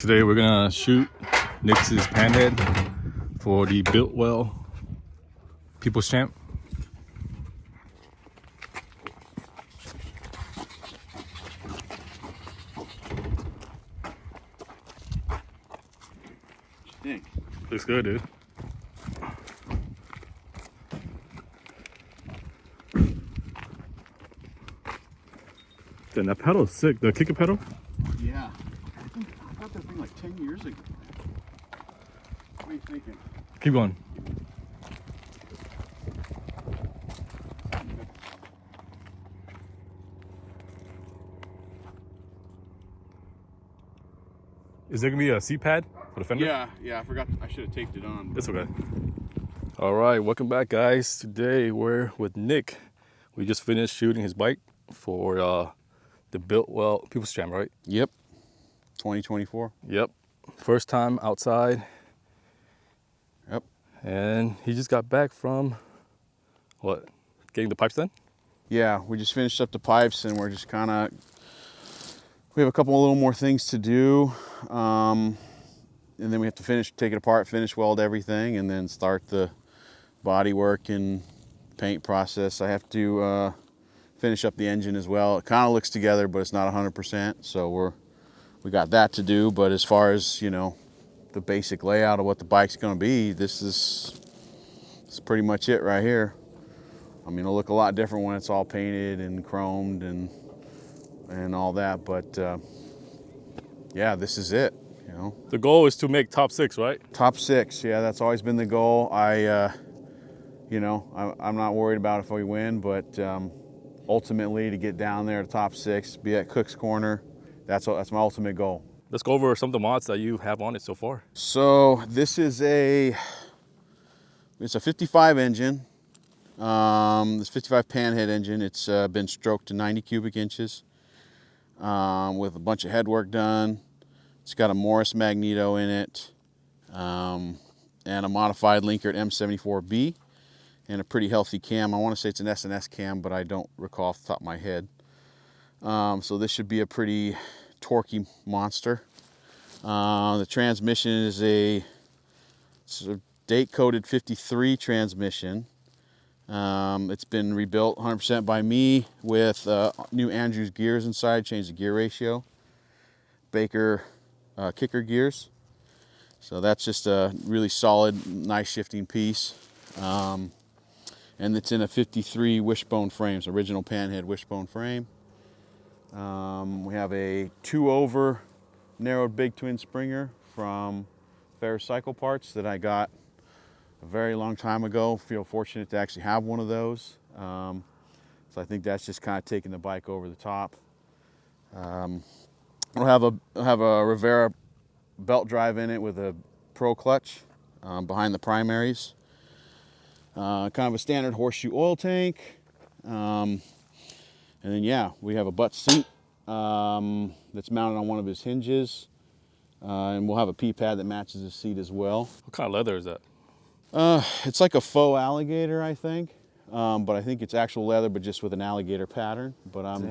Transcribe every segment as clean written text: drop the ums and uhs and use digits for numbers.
Today we're gonna shoot Nick's Panhead for the Biltwell People's Champ. What you think? Looks good, dude. Then that pedal's sick. The kicker pedal? Yeah. I got that thing like 10 years ago. What are you thinking? Keep going. Is there gonna be a seat pad for the fender? Yeah, I forgot. I should have taped it on. It's okay. All right, welcome back, guys. Today we're with Nick. We just finished shooting his bike for the Biltwell People's Champ, right? Yep. 2024. Yep. First time outside. Yep. And he just got back from, what, getting the pipes done? Yeah, we just finished up the pipes and we're just kind of, we have a couple of little more things to do. And then we have to take it apart, finish weld everything, and then start the body work and paint process. I have to finish up the engine as well. It kind of looks together, but it's not 100%. So we got that to do. But as far as, you know, the basic layout of what the bike's going to be, this is pretty much it right here. I mean, it'll look a lot different when it's all painted and chromed and all that. But yeah, this is it. You know, the goal is to make top 6, right? Top 6, yeah, that's always been the goal. You know, I'm not worried about if we win, but ultimately to get down there to top 6, be at Cook's Corner, that's my ultimate goal. Let's go over some of the mods that you have on it so far. So this is it's a 55 engine. This 55 Panhead engine. It's been stroked to 90 cubic inches with a bunch of headwork done. It's got a Morris magneto in it, and a modified Linkert M74B, and a pretty healthy cam. I want to say it's an S&S cam, but I don't recall off the top of my head. So this should be a pretty torquey monster. The transmission is it's a date-coded 53 transmission. It's been rebuilt 100% by me with new Andrews gears inside, changed the gear ratio. Baker kicker gears. So that's just a really solid, nice shifting piece. And it's in a 53 wishbone frames, original Panhead wishbone frame. We have a 2-over narrowed big twin springer from Ferris Cycle Parts that I got a very long time ago. Feel fortunate to actually have one of those. So I think that's just kind of taking the bike over the top. We'll have a Rivera belt drive in it with a Pro clutch behind the primaries. Kind of a standard horseshoe oil tank. And then, yeah, we have a butt seat that's mounted on one of his hinges. And we'll have a P-pad that matches the seat as well. What kind of leather is that? It's like a faux alligator, I think. But I think it's actual leather, but just with an alligator pattern. But I'm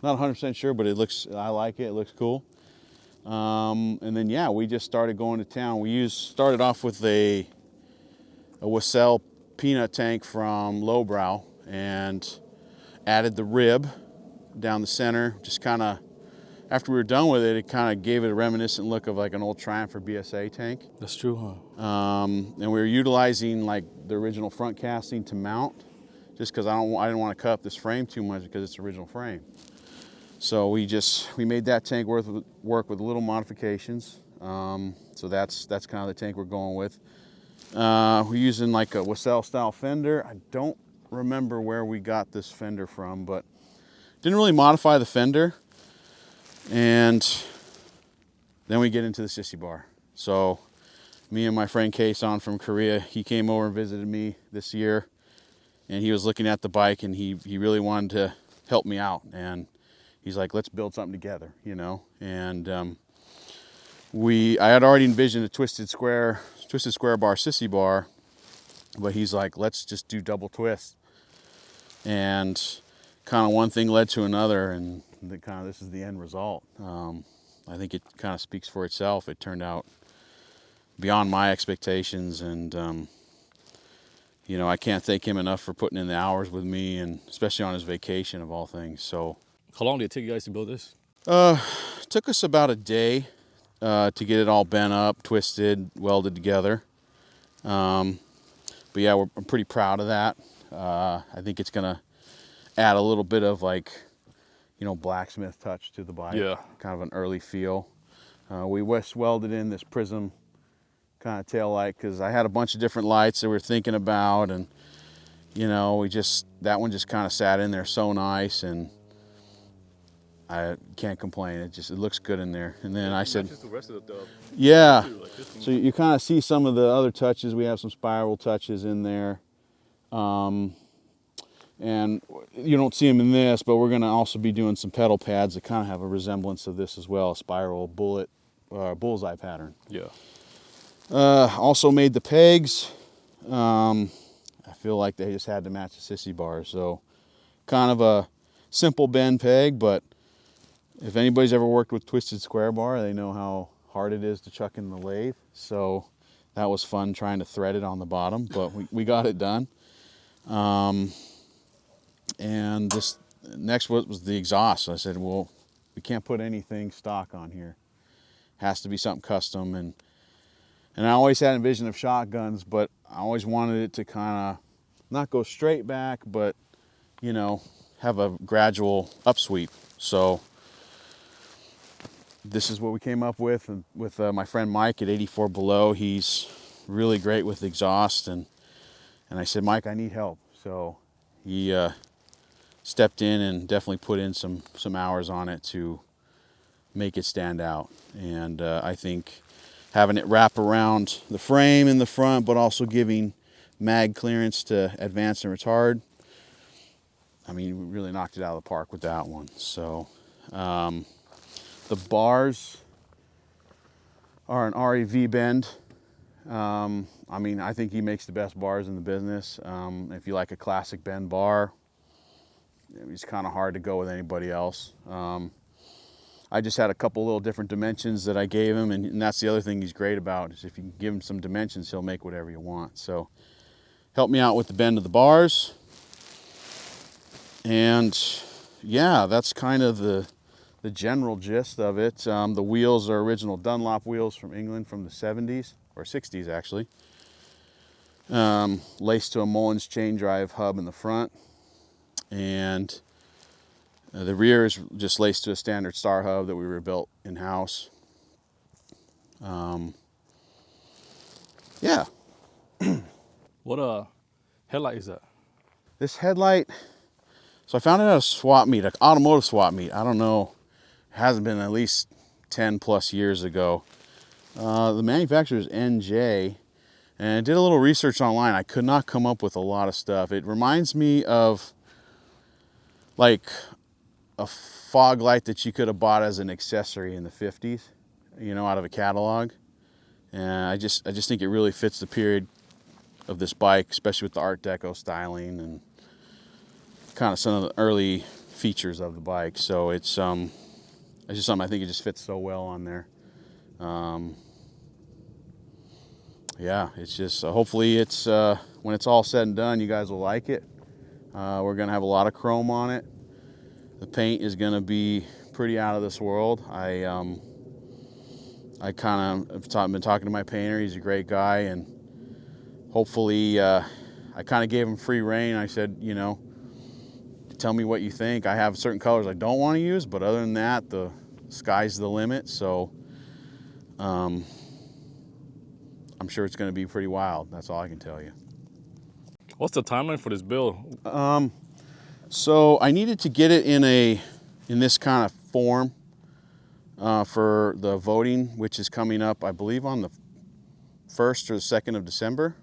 not 100% sure, but I like it. It looks cool. And then, yeah, we just started going to town. We started off with a Wassell peanut tank from Lowbrow and added the rib down the center. Just kind of, after we were done with it, it kind of gave it a reminiscent look of like an old Triumph or BSA tank. That's true, huh? And we were utilizing like the original front casting to mount, just because I didn't want to cut up this frame too much because it's the original frame. So we made that tank work with little modifications. So that's kind of the tank we're going with. We're using like a Wassell style fender. I don't remember where we got this fender from, but didn't really modify the fender. And then we get into the sissy bar. So me and my friend Kason from Korea, he came over and visited me this year, and he was looking at the bike, and he really wanted to help me out. And he's like, let's build something together, you know? And I had already envisioned a twisted square bar sissy bar, but he's like, let's just do double twist. And kind of one thing led to another, and this is the end result. I think it kind of speaks for itself. It turned out beyond my expectations, and you know, I can't thank him enough for putting in the hours with me, and especially on his vacation of all things. So, How long did it take you guys to build this? it took us about a day to get it all bent up, twisted, welded together. But yeah, I'm pretty proud of that. I think it's gonna add a little bit of, like, you know, blacksmith touch to the bike. Yeah. Kind of an early feel. We west welded in this prism kind of tail light because I had a bunch of different lights that we were thinking about, and you know, that one just kind of sat in there so nice, and I can't complain. It looks good in there. And then I said, The rest of the yeah. too, like this one. So you kind of see some of the other touches. We have some spiral touches in there. And you don't see them in this, but we're going to also be doing some pedal pads that kind of have a resemblance of this as well, a spiral bullseye pattern. Yeah. Also made the pegs. I feel like they just had to match the sissy bars. So kind of a simple bend peg, but if anybody's ever worked with twisted square bar, they know how hard it is to chuck in the lathe. So that was fun trying to thread it on the bottom, but we got it done. And this next was the exhaust. So I said, well, we can't put anything stock on here. Has to be something custom. And I always had a vision of shotguns, but I always wanted it to kind of not go straight back, but, you know, have a gradual upsweep. So this is what we came up with, and with my friend Mike at 84 Below. He's really great with exhaust, and I said, Mike, I need help. So he stepped in and definitely put in some hours on it to make it stand out. And I think having it wrap around the frame in the front, but also giving mag clearance to advance and retard, I mean, we really knocked it out of the park with that one. So the bars are an REV bend. I mean, I think he makes the best bars in the business. If you like a classic bend bar, it's kind of hard to go with anybody else. I just had a couple little different dimensions that I gave him, and that's the other thing he's great about, is if you can give him some dimensions, he'll make whatever you want. So help me out with the bend of the bars. And yeah, that's kind of the general gist of it. The wheels are original Dunlop wheels from England from the 70s, or 60s actually. Laced to a Mullins chain drive hub in the front. And the rear is just laced to a standard Star hub that we rebuilt in-house. Yeah. What headlight is that? This headlight, so I found it at a swap meet, an automotive swap meet. I don't know, it hasn't been at least 10 plus years ago. The manufacturer is NJ, and I did a little research online. I could not come up with a lot of stuff. It reminds me of like a fog light that you could have bought as an accessory in the 50s, you know, out of a catalog. And I just think it really fits the period of this bike, especially with the Art Deco styling and kind of some of the early features of the bike. So it's just something I think it just fits so well on there. Yeah, it's just hopefully it's when it's all said and done, you guys will like it. We're gonna have a lot of chrome on it. The paint is gonna be pretty out of this world. I kind of have been talking to my painter. He's a great guy, and hopefully I kind of gave him free rein. I said, you know, tell me what you think. I have certain colors I don't want to use, but other than that, the sky's the limit. So I'm sure it's going to be pretty wild. That's all I can tell you. What's the timeline for this build? So I needed to get it in this kind of form for the voting, which is coming up, I believe, on the 1st or the 2nd of December.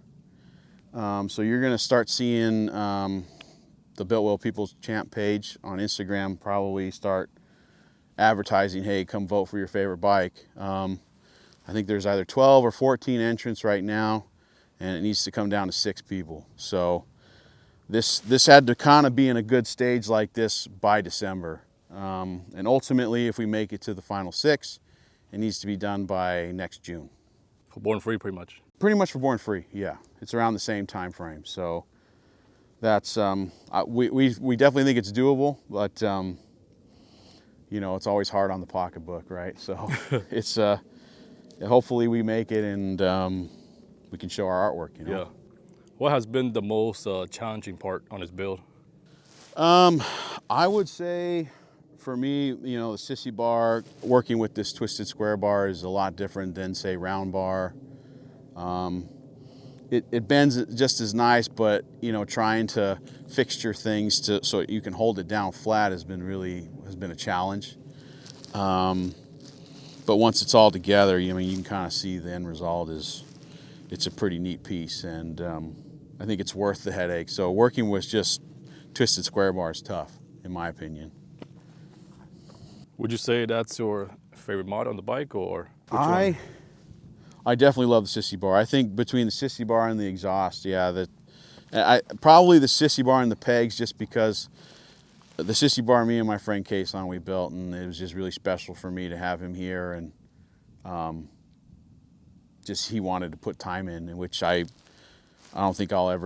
So you're going to start seeing the Biltwell People's Champ page on Instagram probably start advertising, hey, come vote for your favorite bike. I think there's either 12 or 14 entrants right now, and it needs to come down to 6 people. So this had to kind of be in a good stage like this by December. And ultimately, if we make it to the final 6, It needs to be done by next June. For born free, pretty much. Pretty much for born free, yeah. It's around the same time frame. So that's, we definitely think it's doable, but you know, it's always hard on the pocketbook, right? So it's, hopefully we make it and we can show our artwork, you know? Yeah. What has been the most challenging part on this build? I would say for me, you know, the sissy bar, working with this twisted square bar is a lot different than, say, round bar. It bends just as nice, but, you know, trying to fixture things so you can hold it down flat has been a challenge. But once it's all together, I mean, you can kind of see the end result it's a pretty neat piece, and I think it's worth the headache. So working with just twisted square bar is tough, in my opinion. Would you say that's your favorite mod on the bike, or which I one? definitely love the sissy bar. I think between the sissy bar and the exhaust, yeah, probably the sissy bar and the pegs, just because the sissy bar me and my friend Kason we built, and it was just really special for me to have him here, and just he wanted to put time in which I don't think I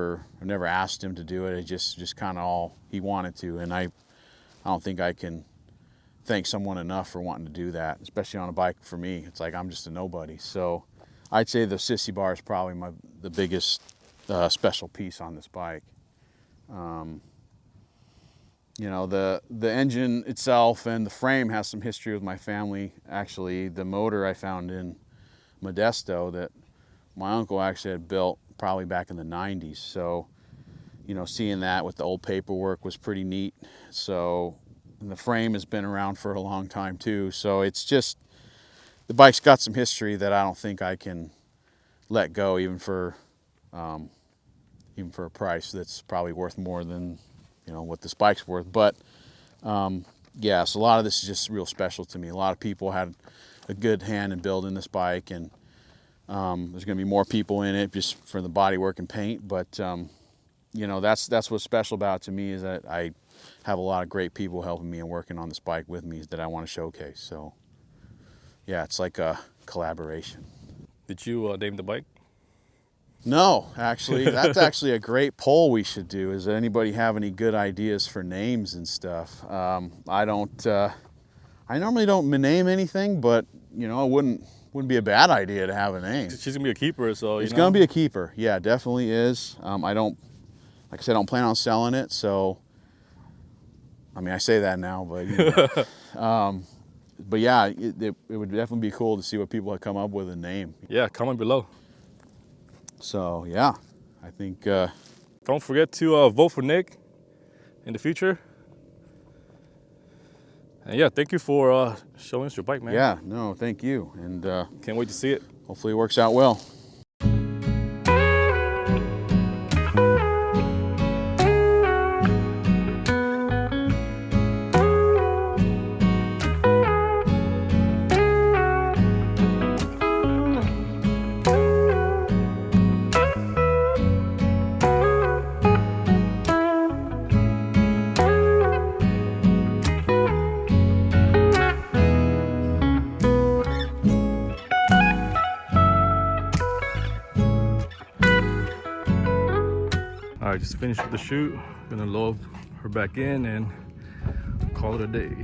never asked him to do it. It just kind of all he wanted to, and I don't think I can thank someone enough for wanting to do that, especially on a bike. For me, it's like I'm just a nobody. So I'd say the sissy bar is probably the biggest special piece on this bike. You know, the engine itself and the frame has some history with my family. Actually, the motor I found in Modesto that my uncle actually had built probably back in the 90s. So, you know, seeing that with the old paperwork was pretty neat. So, and the frame has been around for a long time too. So it's just, the bike's got some history that I don't think I can let go, even for a price that's probably worth more than, you know, what this bike's worth. But yeah, so a lot of this is just real special to me. A lot of people had a good hand in building this bike, and there's going to be more people in it just for the bodywork and paint. But you know, that's what's special about it to me, is that I have a lot of great people helping me and working on this bike with me that I want to showcase. So yeah, it's like a collaboration. Did you name the bike? No, actually, that's actually a great poll we should do. Is anybody have any good ideas for names and stuff? I normally don't name anything, but you know, it wouldn't be a bad idea to have a name. She's gonna be a keeper, so it's gonna be a keeper. Yeah, definitely is. I don't, like I said, I don't plan on selling it. So, I mean, I say that now, but you know, but yeah, it would definitely be cool to see what people have come up with a name. Yeah, comment below. So yeah, I think. Don't forget to vote for Nick in the future. And yeah, thank you for showing us your bike, man. Yeah, no, thank you, and can't wait to see it. Hopefully it works out well. All right, just finished with the shoot. Gonna load her back in and call it a day.